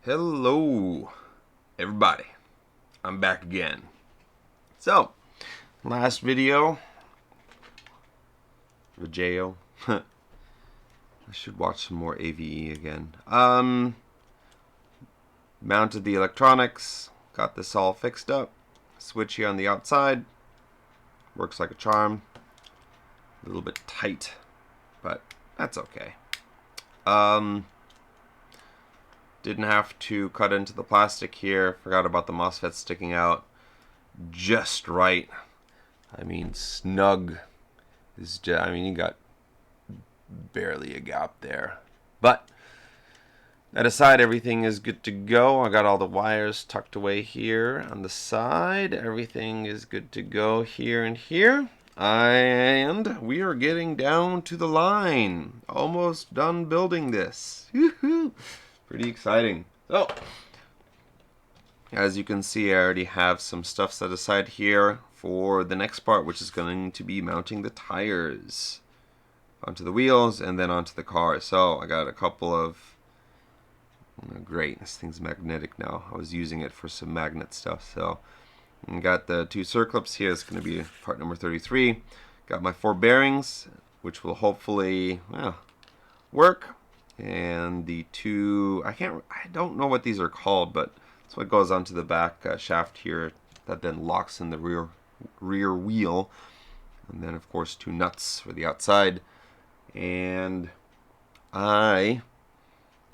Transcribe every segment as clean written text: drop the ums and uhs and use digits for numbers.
Hello, everybody. I'm back again. So, last video, Vijeo. I should watch some more AVE again. Mounted the electronics, got this all fixed up. Switch here on the outside, works like a charm. A little bit tight, but that's okay. Didn't have to cut into the plastic here. Forgot about the MOSFET sticking out. Just right. I mean, snug. You got barely a gap there. But that aside, everything is good to go. I got all the wires tucked away here on the side. Everything is good to go here and here. And we are getting down to the line. Almost done building this. Woohoo! Pretty exciting. So, as you can see, I already have some stuff set aside here for the next part, which is going to be mounting the tires onto the wheels and then onto the car. So I got a couple of... great, this thing's magnetic now. I was using it for some magnet stuff. So I got the two circlips here. It's going to be part number 33. Got my 4 bearings, which will hopefully work. And the two, I don't know what these are called, but that's what goes onto the back shaft here that then locks in the rear wheel. And then, of course, 2 nuts for the outside. And I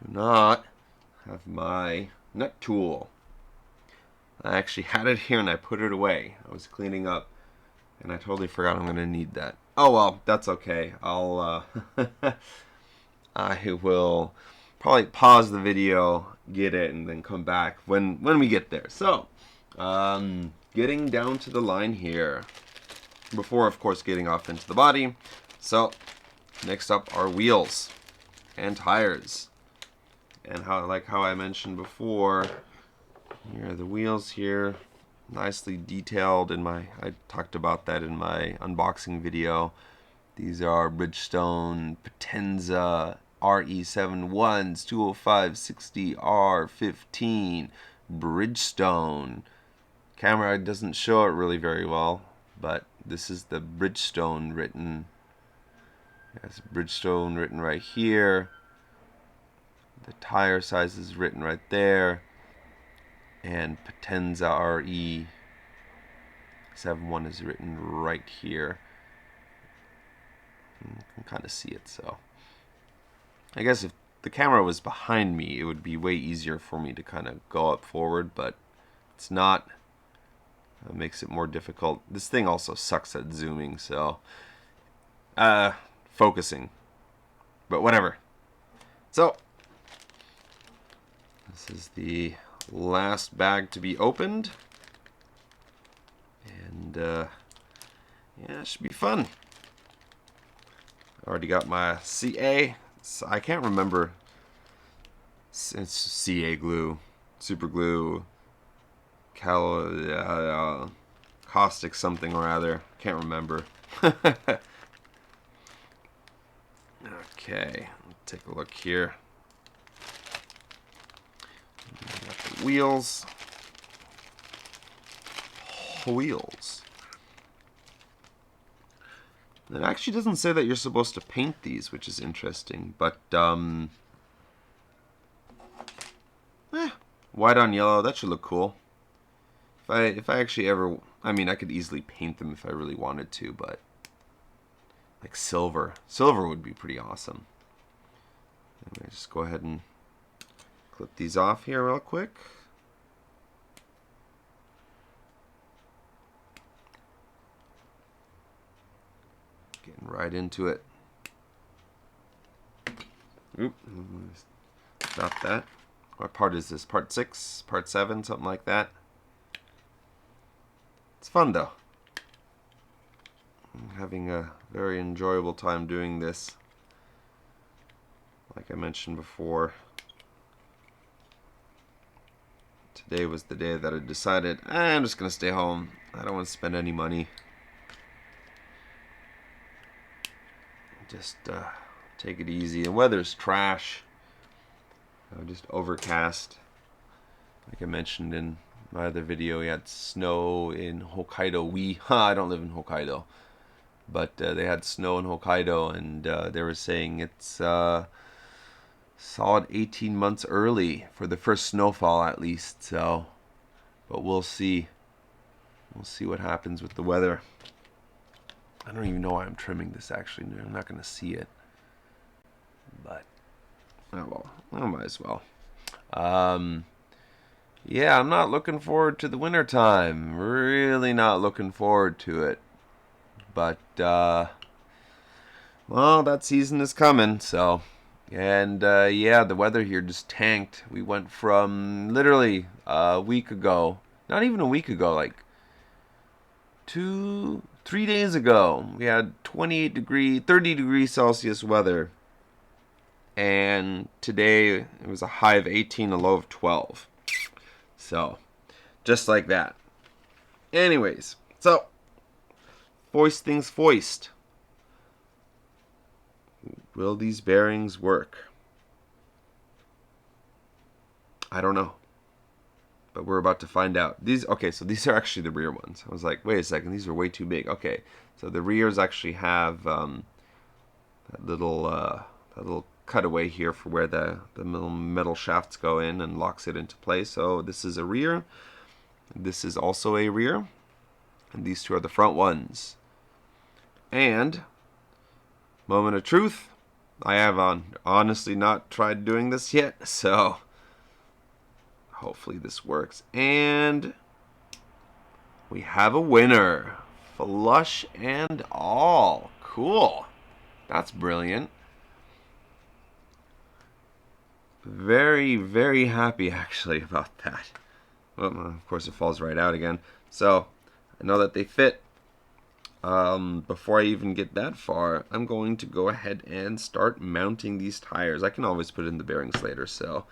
do not have my nut tool. I actually had it here and I put it away. I was cleaning up and I totally forgot I'm going to need that. Oh well, that's okay. I will probably pause the video, get it, and then come back when we get there. So, getting down to the line here. Before, of course, getting off into the body. So, next up are wheels and tires. And how I mentioned before, here are the wheels here. Nicely detailed I talked about that in my unboxing video. These are Bridgestone Potenza RE71s 205/60 R15 Bridgestone. Camera doesn't show it really very well, but this is the Bridgestone written. Yes, Bridgestone written right here. The tire size is written right there. And Potenza RE71 is written right here. You can kind of see it, so I guess if the camera was behind me, it would be way easier for me to kind of go up forward, but it's not. It makes it more difficult. This thing also sucks at zooming, so focusing, but whatever. So this is the last bag to be opened, and yeah, it should be fun. I already got my CA. I can't remember. It's CA glue, super glue, caustic something or other. Can't remember. Okay, let's take a look here. Got the wheels. Wheels. It actually doesn't say that you're supposed to paint these, which is interesting, but white on yellow, that should look cool. If I actually ever, I mean, I could easily paint them if I really wanted to, but like silver would be pretty awesome. Let me just go ahead and clip these off here real quick. Getting right into it. Oop, stop that. What part is this? Part 6? Part 7? Something like that. It's fun though. I'm having a very enjoyable time doing this. Like I mentioned before, today was the day that I decided I'm just going to stay home. I don't want to spend any money. Just take it easy. The weather's trash. Just overcast. Like I mentioned in my other video, we had snow in Hokkaido. I don't live in Hokkaido, but they had snow in Hokkaido, and they were saying it's solid 18 months early for the first snowfall at least. So, but we'll see. We'll see what happens with the weather. I don't even know why I'm trimming this, actually. I'm not going to see it. But, oh well, I might as well. Yeah, I'm not looking forward to the winter time. Really not looking forward to it. But, well, that season is coming, so. And, yeah, the weather here just tanked. We went from literally a week ago, not even a week ago, like 3 days ago, we had 30 degrees Celsius weather. And today it was a high of 18, a low of 12. So, just like that. Anyways, so, foist things foist. Will these bearings work? I don't know. But we're about to find out. Okay, so these are actually the rear ones. I was like, wait a second, these are way too big. Okay, so the rears actually have that little cutaway here for where the little metal shafts go in and locks it into place. So this is a rear. This is also a rear. And these two are the front ones. And, moment of truth, I have honestly not tried doing this yet, so hopefully this works. And we have a winner. Flush and all. Cool. That's brilliant. Very, very happy actually about that. Well, of course it falls right out again. So, I know that they fit. Before I even get that far, I'm going to go ahead and start mounting these tires. I can always put in the bearings later, so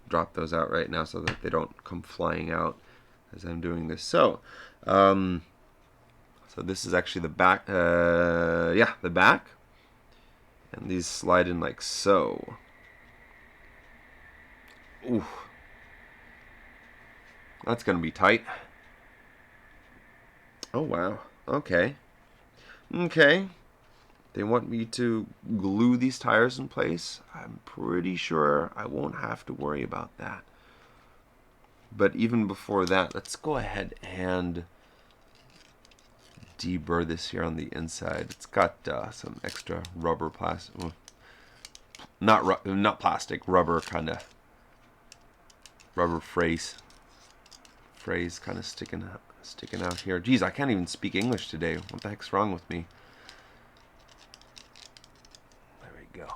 drop those out right now so that they don't come flying out as I'm doing this. So this is actually the back. Yeah, the back, and these slide in like so. Ooh, that's gonna be tight. Oh wow. Okay. They want me to glue these tires in place. I'm pretty sure I won't have to worry about that. But even before that, let's go ahead and deburr this here on the inside. It's got some extra rubber plastic, well, not plastic, rubber kind of rubber phrase kind of sticking out here. Geez, I can't even speak English today. What the heck's wrong with me? There we go.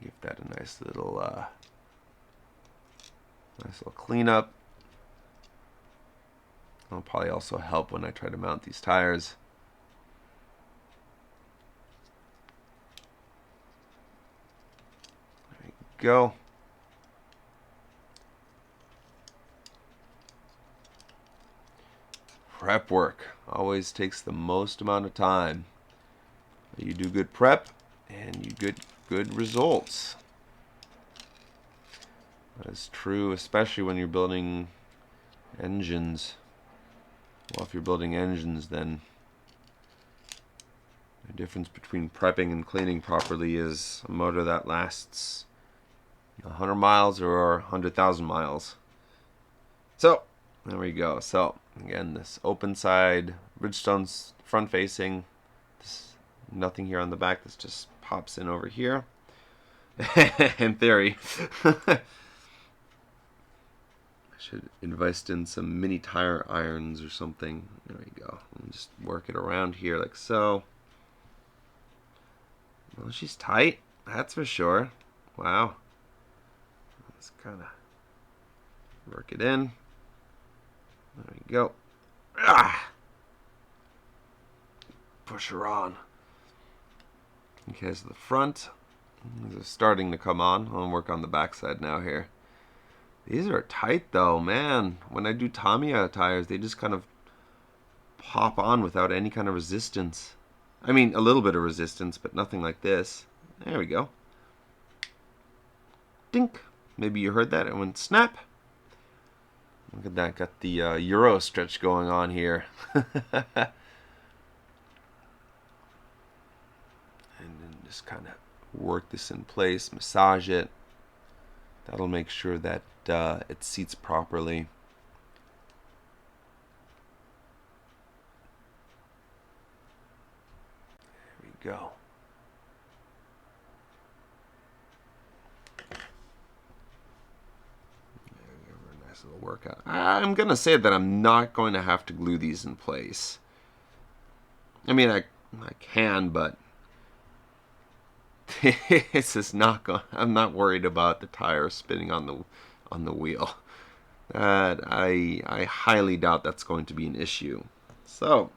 Give that a nice little cleanup. It'll probably also help when I try to mount these tires. There we go. Prep work always takes the most amount of time. You do good prep and you get good results. That's true, especially when you're building engines. Well, if you're building engines, then the difference between prepping and cleaning properly is a motor that lasts 100 miles or 100,000 miles. So, there we go. So, again, this open side, Bridgestone's front facing. Nothing here on the back. This just pops in over here. In theory. I should invest in some mini tire irons or something. There we go. And just work it around here like so. Well, she's tight. That's for sure. Wow. Let's kind of work it in. There we go. Push her on. Okay, so the front is starting to come on. I'll work on the backside now here. These are tight though, man. When I do Tamiya tires, they just kind of pop on without any kind of resistance. I mean, a little bit of resistance, but nothing like this. There we go. Dink. Maybe you heard that. It went snap. Look at that, got the Euro stretch going on here. And then just kind of work this in place, massage it. That'll make sure that it seats properly. There we go. Nice little workout. I'm going to say that I'm not going to have to glue these in place. I mean, I can, but this is not going. I'm not worried about the tire spinning on the wheel. I highly doubt that's going to be an issue. So,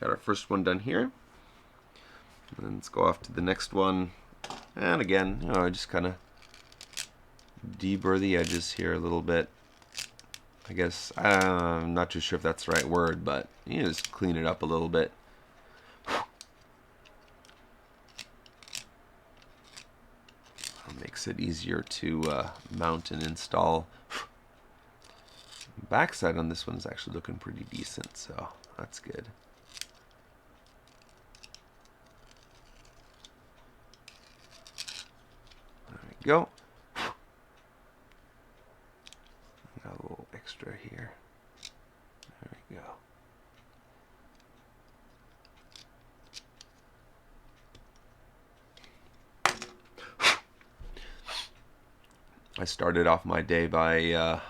got our first one done here. And let's go off to the next one. And again, you know, just kind of deburr the edges here a little bit. I guess I'm not too sure if that's the right word, but you just clean it up a little bit. Makes it easier to mount and install. Backside on this one is actually looking pretty decent, so that's good. There we go. Got a little extra here. There we go. I started off my day by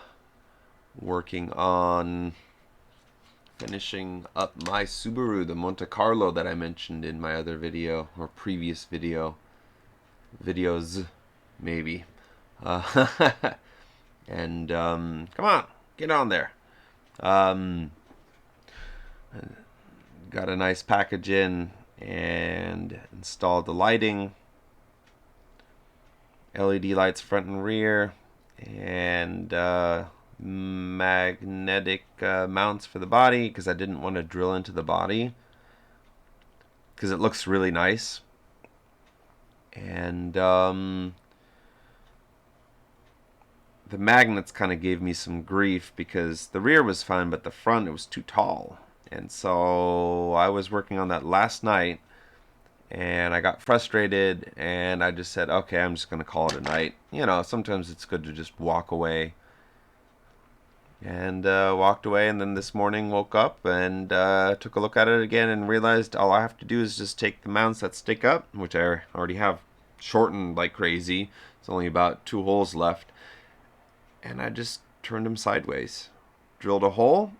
working on finishing up my Subaru, the Monte Carlo that I mentioned in my other video, or previous videos, maybe. And come on, get on there. Got a nice package in and installed the lighting. LED lights front and rear, and magnetic mounts for the body, because I didn't want to drill into the body because it looks really nice. And the magnets kind of gave me some grief because the rear was fine, but the front, it was too tall. And so I was working on that last night, and I got frustrated, and I just said, okay, I'm just going to call it a night. You know, sometimes it's good to just walk away. And walked away, and then this morning woke up and took a look at it again and realized all I have to do is just take the mounts that stick up, which I already have shortened like crazy. It's only about 2 holes left. And I just turned them sideways. Drilled a hole,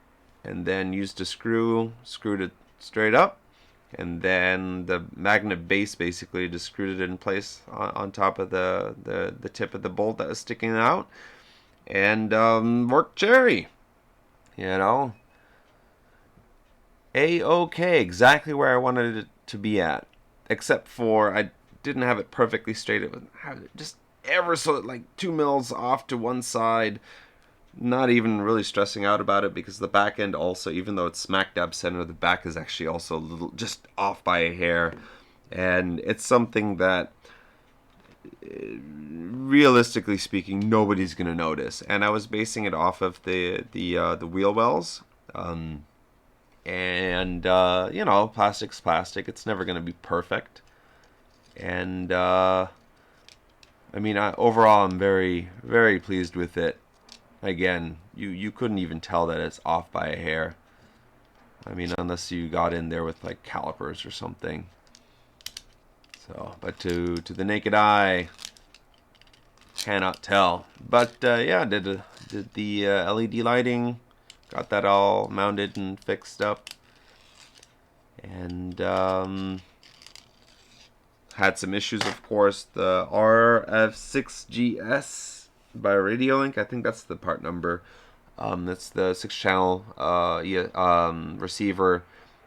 and then used a screw, screwed it straight up. And then the magnet base basically just screwed it in place on top of the tip of the bolt that was sticking out. And worked cherry. You know. A-okay, exactly where I wanted it to be at. Except for I didn't have it perfectly straight. It had it just ever so, like 2 mils off to one side. Not even really stressing out about it because the back end also, even though it's smack dab center, the back is actually also a little just off by a hair. And it's something that, realistically speaking, nobody's going to notice. And I was basing it off of the wheel wells. And, you know, plastic's plastic. It's never going to be perfect. And, I mean, overall, I'm very, very pleased with it. Again, you couldn't even tell that it's off by a hair. I mean, unless you got in there with like calipers or something. So, but to the naked eye, cannot tell. But yeah, did the LED lighting, got that all mounted and fixed up, and had some issues, of course. The RF6GS by Radiolink, I think that's the part number. That's the 6-channel receiver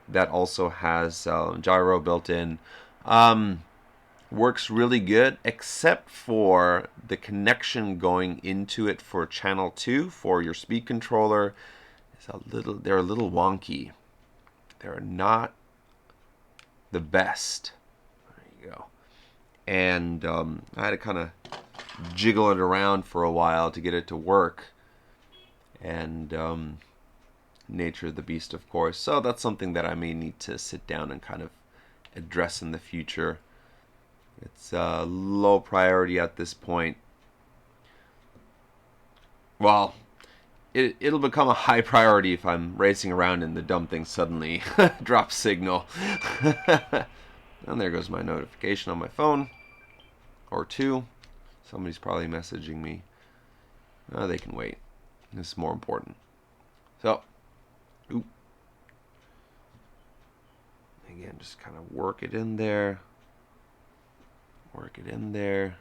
that also has gyro built in. Works really good, except for the connection going into it for channel 2 for your speed controller. They're a little wonky. They're not the best. There you go. And I had to kind of jiggle it around for a while to get it to work. and nature of the beast, of course. So that's something that I may need to sit down and kind of address in the future. It's low priority at this point. Well, it'll become a high priority if I'm racing around and the dumb thing suddenly drops signal. And there goes my notification on my phone. Or two. Somebody's probably messaging me. Oh, they can wait. This is more important. So, again, just kind of work it in there. Work it in there.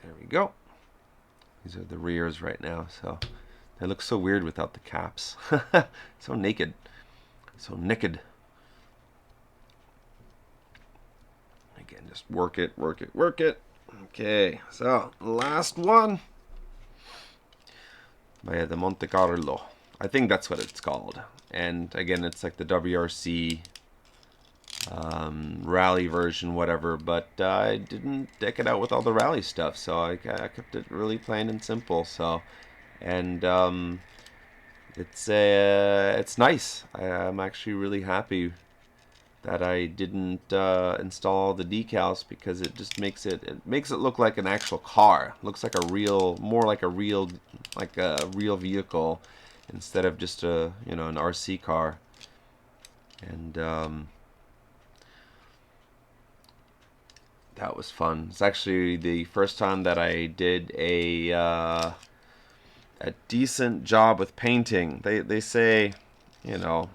There we go. These are the rears right now, so they look so weird without the caps. So naked. So naked. Again, just work it, work it, work it. Okay, so last one. By the Monte Carlo. I think that's what it's called. And again, it's like the WRC rally version, whatever. But I didn't deck it out with all the rally stuff, so I kept it really plain and simple. So, and it's nice. I'm actually really happy that I didn't install all the decals, because it just makes it look like an actual car. It looks like a real, more like a real vehicle instead of just a, you know, an RC car. And that was fun. It's actually the first time that I did a decent job with painting. They say, you know,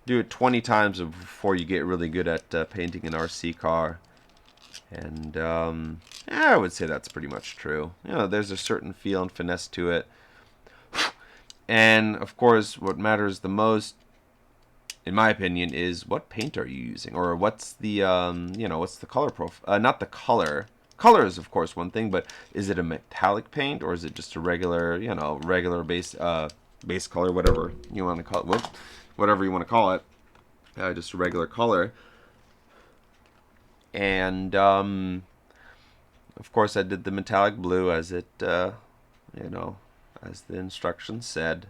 do it 20 times before you get really good at painting an RC car. And I would say that's pretty much true. You know, there's a certain feel and finesse to it. And of course, what matters the most, in my opinion, is what paint are you using, or what's the you know, what's the color profile? Not the color. Color is of course one thing, but is it a metallic paint, or is it just a regular, you know, regular base color, whatever you want to call it? Whoops. Whatever you want to call it, just a regular color. And of course, I did the metallic blue as it, you know, as the instructions said.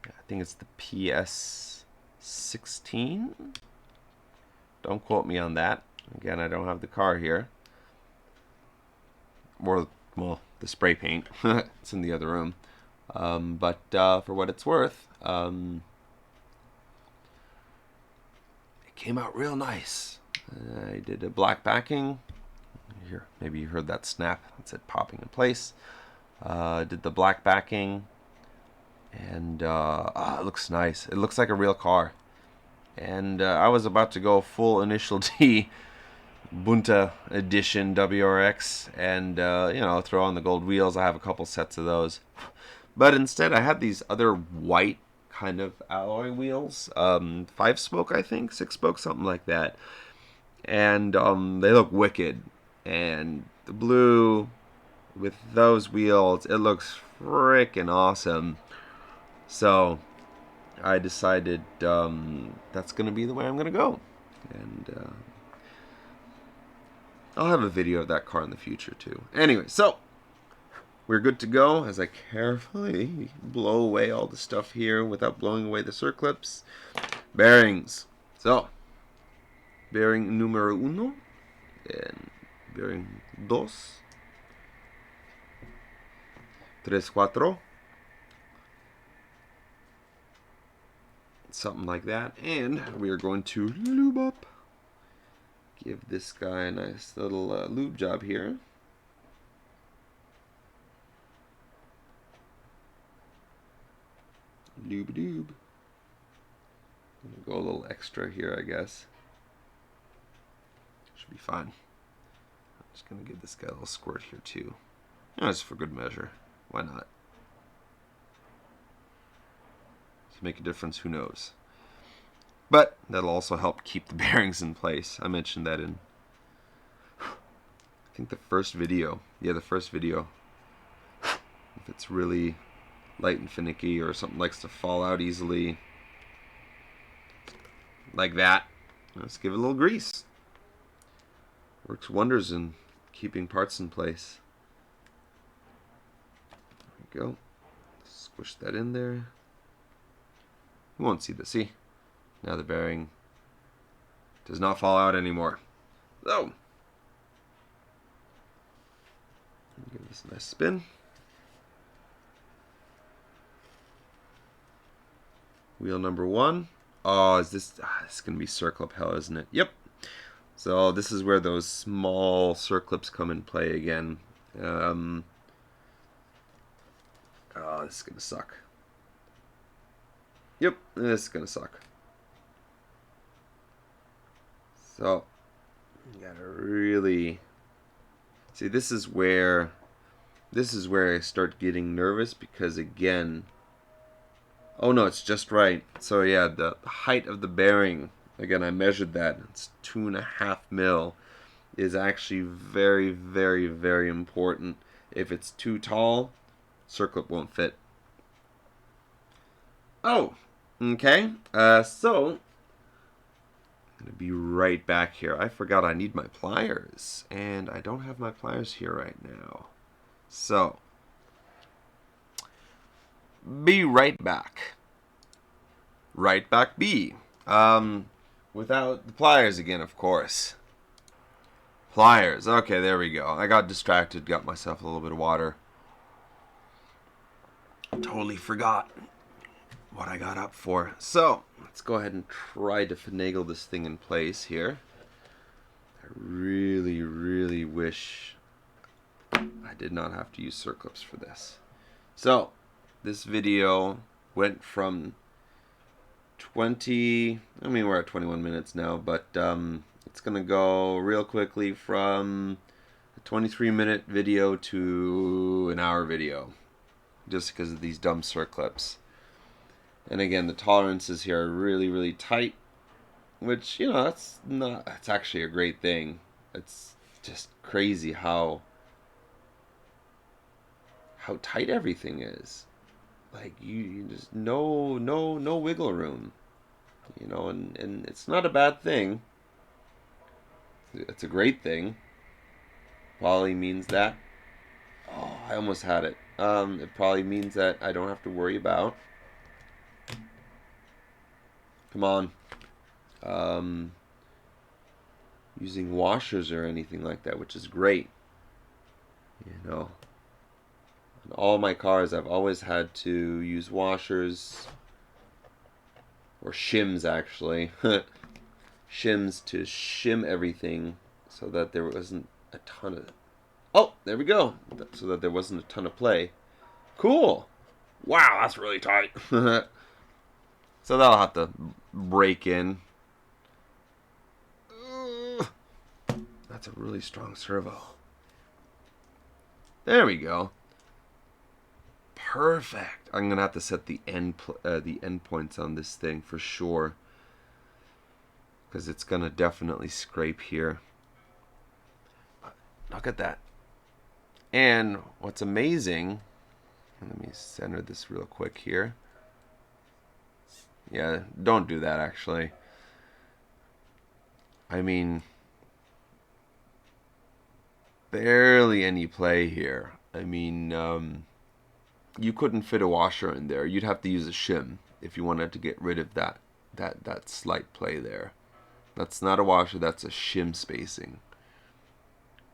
I think it's the PS16. Don't quote me on that. Again, I don't have the car here, or well, the spray paint. It's in the other room. But for what it's worth, came out real nice. I did a black backing. Here, maybe you heard that snap. That's it popping in place. Did the black backing, and it looks nice. It looks like a real car. And I was about to go full Initial D Bunta Edition WRX, and you know, throw on the gold wheels. I have a couple sets of those, but instead I had these other white kind of alloy wheels, 5-spoke, I think, 6-spoke, something like that. And they look wicked. And the blue with those wheels, it looks freaking awesome. So I decided that's going to be the way I'm going to go. And I'll have a video of that car in the future too. Anyway, so we're good to go as I carefully blow away all the stuff here without blowing away the circlips. Bearings. So, bearing numero uno and bearing dos, tres, cuatro, something like that. And we are going to lube up. Give this guy a nice little lube job here. Lube-a-doob. Go a little extra here, I guess. Should be fine. I'm just going to give this guy a little squirt here, too. Just for good measure. Why not? To make a difference, who knows? But that'll also help keep the bearings in place. I mentioned that in, I think, the first video. Yeah, the first video. If it's really light and finicky, or something likes to fall out easily, like that, let's give it a little grease. Works wonders in keeping parts in place. we go. Squish that in there. You won't see the see. Now the bearing does not fall out anymore. So, give this a nice spin. Wheel number 1. Oh, is this? This is gonna be circlip hell, isn't it? Yep. So this is where those small circlips come in play again. Oh, this is gonna suck. Yep, this is gonna suck. So you gotta really see. This is where I start getting nervous because again. Oh no, it's just right. So yeah, the height of the bearing. Again, I measured that. It's 2.5 mil. Is actually very, very, very important. If it's too tall, circlip won't fit. Oh, okay. So I'm gonna be right back here. I forgot I need my pliers, and I don't have my pliers here right now. So be right back. Right back, B. Without the pliers again, of course. Pliers. Okay, there we go. I got distracted, got myself a little bit of water. Totally forgot what I got up for. So, let's go ahead and try to finagle this thing in place here. I really, really wish I did not have to use circlips for this. So, this video went from 20, I mean we're at 21 minutes now, but it's gonna go real quickly from a 23-minute video to an hour video, just because of these dumb circlips. And again, the tolerances here are really, really tight, which, you know, that's actually a great thing. It's just crazy how tight everything is. Like you just no wiggle room, you know, and it's not a bad thing. It's a great thing. Probably means that. Oh, I almost had it. It probably means that I don't have to worry about. Come on. Using washers or anything like that, which is great. You know. In all my cars, I've always had to use washers, or shims actually, shims to shim everything so that there wasn't a ton of, oh, there we go, so that there wasn't a ton of play. Cool. Wow, that's really tight. So that'll have to break in. That's a really strong servo. There we go. Perfect. I'm gonna have to set the end points on this thing for sure, because it's gonna definitely scrape here. Look at that. And what's amazing, let me center this real quick here. Yeah, don't do that actually. I mean, barely any play here. I mean, you couldn't fit a washer in there. You'd have to use a shim if you wanted to get rid of that slight play there. That's not a washer, that's a shim spacing,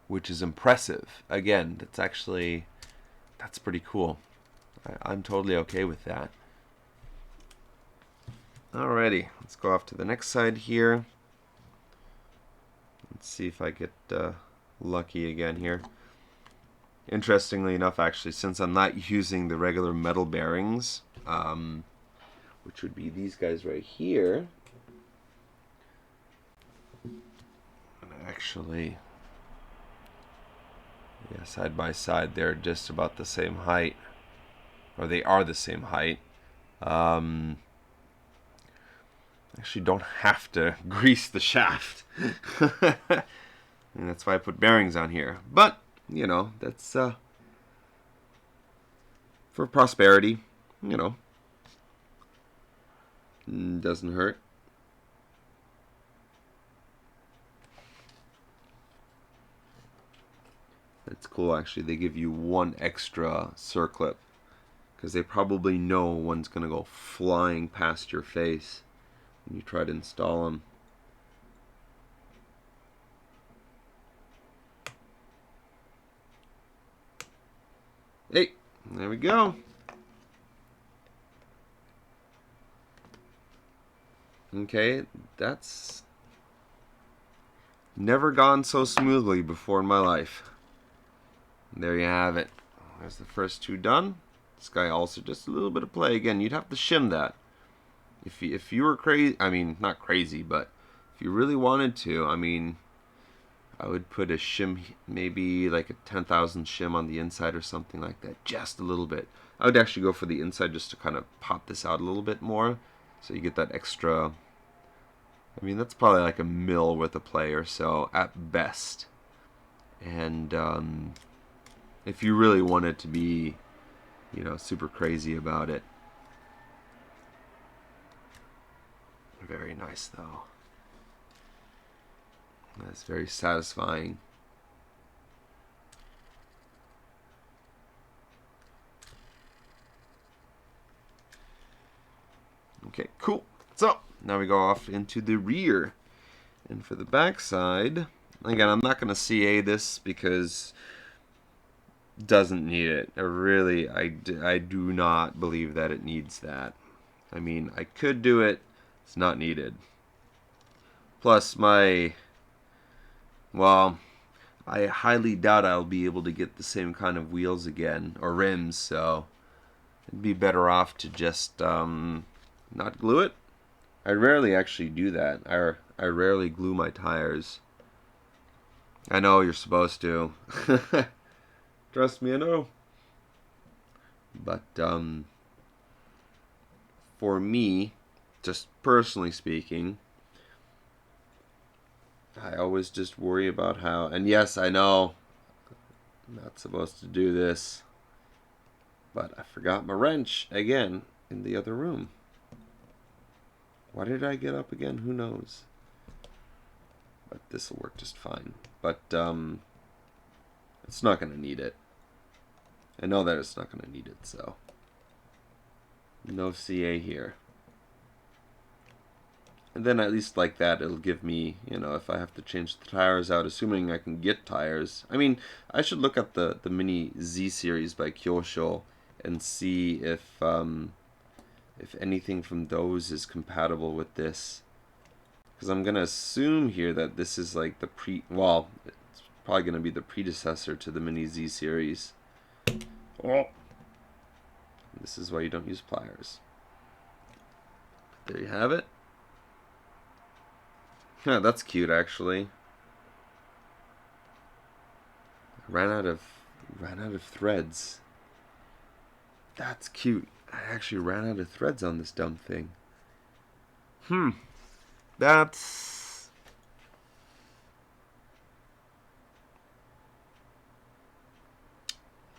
which is impressive. Again, that's pretty cool. I'm totally okay with that. Alrighty, let's go off to the next side here. Let's see if I get lucky again here. Interestingly enough, actually, since I'm not using the regular metal bearings, which would be these guys right here, and actually, yeah, side by side, they're just about the same height, or they are the same height. Actually, don't have to grease the shaft, and that's why I put bearings on here. But you know, that's for prosperity, you know. Doesn't hurt. It's cool, actually. They give you one extra circlip because they probably know one's going to go flying past your face when you try to install them. Hey, there we go. Okay, that's never gone so smoothly before in my life. There you have it. There's the first two done. This guy also just a little bit of play. Again, you'd have to shim that. If you were crazy, I mean, not crazy, but if you really wanted to, I mean, I would put a shim, maybe like a 10,000 shim on the inside or something like that, just a little bit. I would actually go for the inside just to kind of pop this out a little bit more, so you get that extra. I mean, that's probably like a mil worth of play or so at best. And if you really wanted to be, you know, super crazy about it. Very nice though. That's very satisfying. Okay, cool. So now we go off into the rear. And for the back side, again, I'm not going to CA this because it doesn't need it. I do not believe that it needs that. I mean, I could do it. It's not needed. Plus well, I highly doubt I'll be able to get the same kind of wheels again, or rims, so it'd be better off to just not glue it. I rarely actually do that. I rarely glue my tires. I know you're supposed to. Trust me, I know. But for me, just personally speaking, I always just worry about how, and yes, I know I'm not supposed to do this, but I forgot my wrench again in the other room. Why did I get up again? Who knows? But this will work just fine. But it's not going to need it. I know that it's not going to need it, so no CA here. And then at least like that, it'll give me, you know, if I have to change the tires out, assuming I can get tires. I mean, I should look up the Mini Z series by Kyosho and see if anything from those is compatible with this. Because I'm going to assume here that this is like the well, it's probably going to be the predecessor to the Mini Z series. Oh. This is why you don't use pliers. There you have it. Yeah, that's cute actually. I ran out of threads. That's cute. I actually ran out of threads on this dumb thing. That's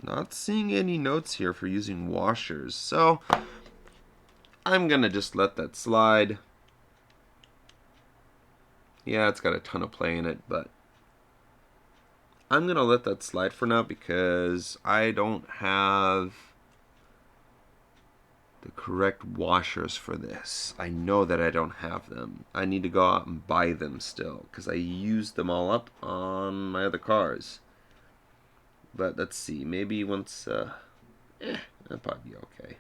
not seeing any notes here for using washers. So I'm gonna just let that slide. Yeah, it's got a ton of play in it, but I'm going to let that slide for now because I don't have the correct washers for this. I know that I don't have them. I need to go out and buy them still because I used them all up on my other cars. But let's see, maybe once, that'll probably be okay.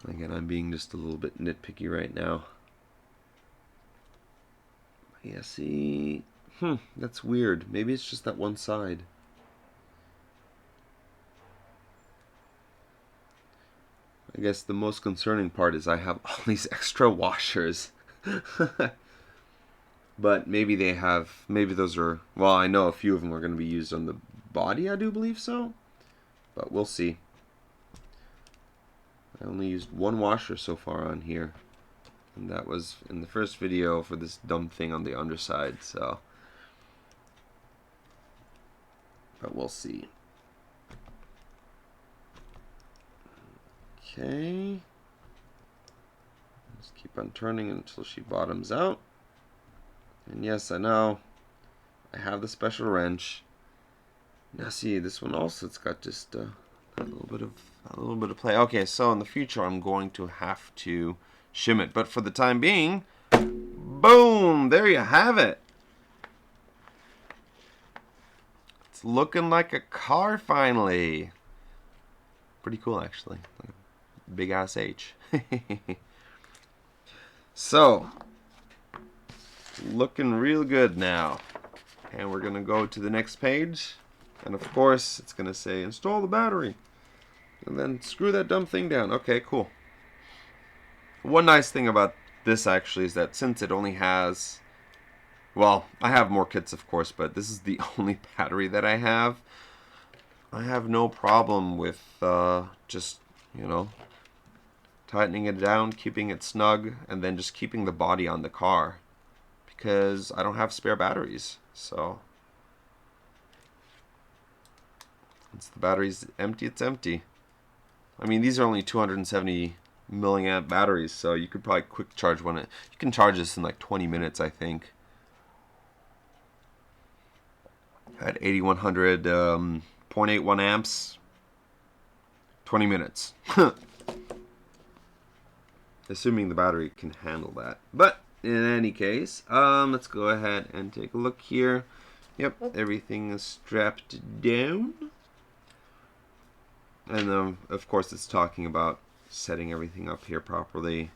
Again, I'm being just a little bit nitpicky right now. Yeah, see, that's weird. Maybe it's just that one side. I guess the most concerning part is I have all these extra washers. But maybe those are, well, I know a few of them are going to be used on the body, I do believe so. But we'll see. I only used one washer so far on here. And that was in the first video for this dumb thing on the underside, so. But we'll see. Okay. Just keep on turning until she bottoms out. And yes, I know I have the special wrench. Now see, this one also, it's got just a little bit of play. Okay, so in the future I'm going to have to shim it, but for the time being, boom, there you have it. It's looking like a car finally. Pretty cool, actually. Big ass H. So, looking real good now. And we're going to go to the next page. And of course, it's going to say install the battery. And then screw that dumb thing down. Okay, cool. One nice thing about this actually is that since it only has, well, I have more kits of course, but this is the only battery that I have no problem with just, you know, tightening it down, keeping it snug, and then just keeping the body on the car. Because I don't have spare batteries, so once the battery's empty, it's empty. I mean, these are only 270 milliamp batteries, so you could probably quick charge one. You can charge this in like 20 minutes, I think. At 8100, 0.81 amps, 20 minutes. Assuming the battery can handle that. But in any case, let's go ahead and take a look here. Yep, everything is strapped down. And then, of course, it's talking about setting everything up here properly.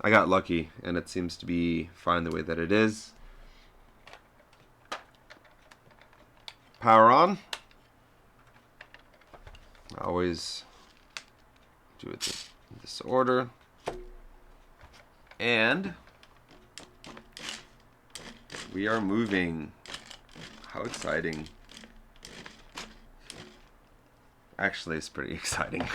I got lucky, and it seems to be fine the way that it is. Power on. I always do it in this order. And we are moving. How exciting. Actually, it's pretty exciting.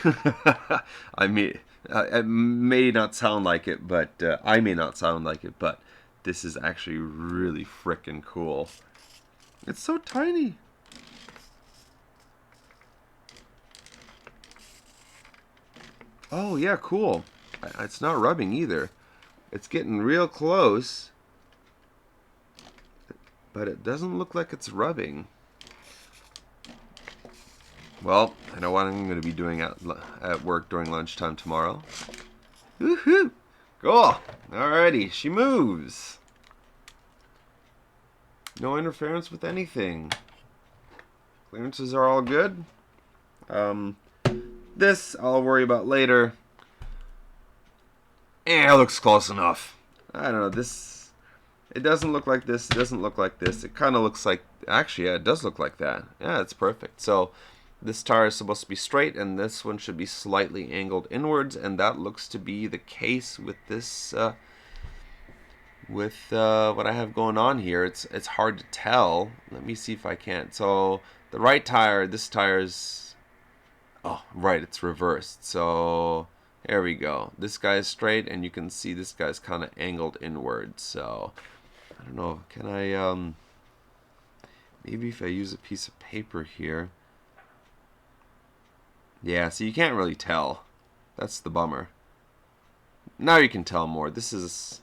I mean, it may not sound like it, but I may not sound like it, but this is actually really freaking cool. It's so tiny. Oh, yeah, cool. It's not rubbing either. It's getting real close, but it doesn't look like it's rubbing. Well, I know what I'm going to be doing at work during lunchtime tomorrow. Woohoo! Cool! Alrighty, she moves. No interference with anything. Clearances are all good. This I'll worry about later. It looks close enough. I don't know, this, it doesn't look like this, it doesn't look like this. It kind of looks like, actually, yeah, it does look like that. Yeah, it's perfect. So, this tire is supposed to be straight, and this one should be slightly angled inwards, and that looks to be the case with this, what I have going on here. It's hard to tell. Let me see if I can. So, the right tire, this tire's, oh, right, it's reversed. So, there we go. This guy's straight, and you can see this guy's kind of angled inwards. So, I don't know. Can I, maybe if I use a piece of paper here. Yeah, so you can't really tell. That's the bummer. Now you can tell more. This is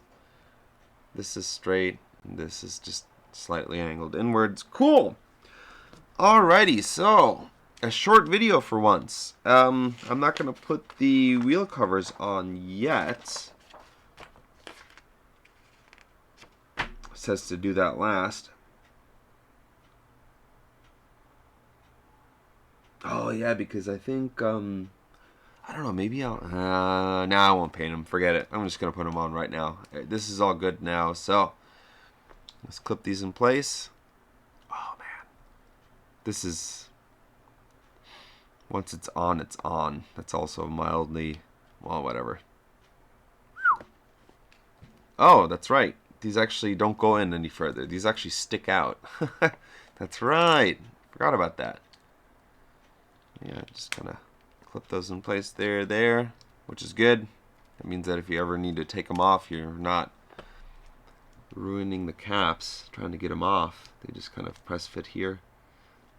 straight, and this is just slightly angled inwards. Cool! Alrighty, so a short video for once. I'm not going to put the wheel covers on yet. It says to do that last. Oh yeah, because I think I don't know, maybe I'll I won't paint them, forget it. I'm just gonna put them on right now. This is all good now, so let's clip these in place. Oh man, this is, once it's on, it's on. That's also mildly, well, whatever. Oh, that's right, these actually don't go in any further. These actually stick out. That's right, forgot about that. Yeah, just kind of clip those in place there, which is good. That means that if you ever need to take them off, you're not ruining the caps trying to get them off. They just kind of press fit here.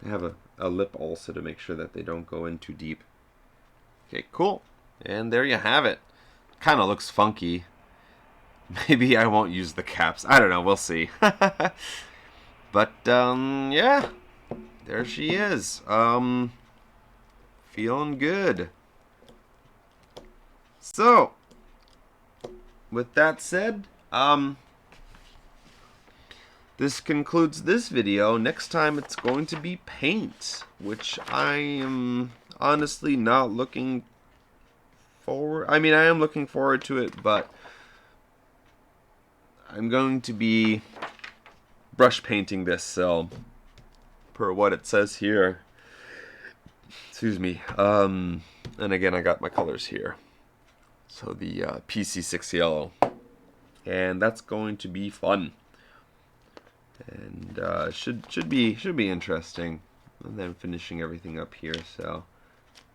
They have a lip also to make sure that they don't go in too deep. Okay, cool. And there you have it. Kind of looks funky. Maybe I won't use the caps. I don't know. We'll see. But, yeah. there she is. Feeling good. So, with that said, this concludes this video. Next time it's going to be paint, which I am honestly not looking forward. I mean, I am looking forward to it, but I'm going to be brush painting this, so per what it says here. Excuse me. And again, I got my colors here. So the PC6 yellow, and that's going to be fun, and should be interesting. And then finishing everything up here. So,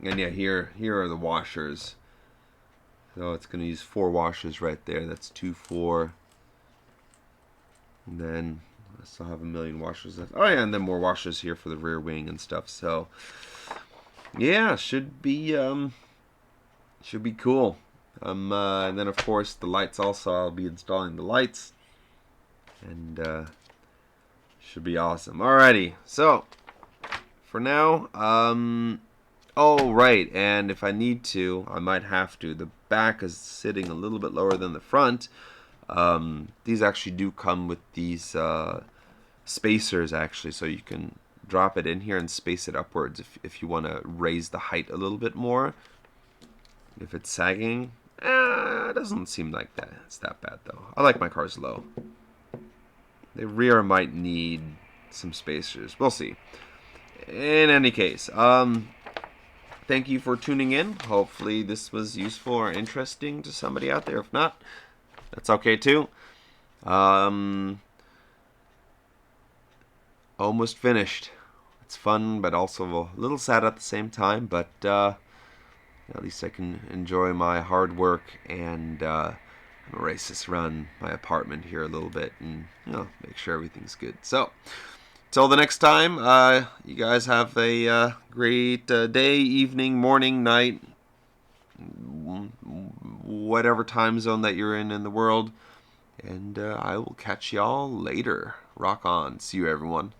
and yeah, here are the washers. So it's going to use 4 washers right there. That's 2, 4. And then I still have a million washers left. Oh yeah, and then more washers here for the rear wing and stuff. So yeah, should be cool. And then of course the lights also. I'll be installing the lights, and should be awesome. Alrighty, so for now, oh right, and if I need to, I might have to. The back is sitting a little bit lower than the front. These actually do come with these spacers actually, so you can drop it in here and space it upwards if you want to raise the height a little bit more. If it's sagging, it doesn't seem like that. It's that bad though. I like my cars low. The rear might need some spacers. We'll see. In any case, thank you for tuning in. Hopefully this was useful or interesting to somebody out there. If not, that's okay too. Almost finished. It's fun, but also a little sad at the same time. But at least I can enjoy my hard work and race this around my apartment here a little bit, and make sure everything's good. So, till the next time, you guys have a great day, evening, morning, night, whatever time zone that you're in the world. And I will catch y'all later. Rock on. See you, everyone.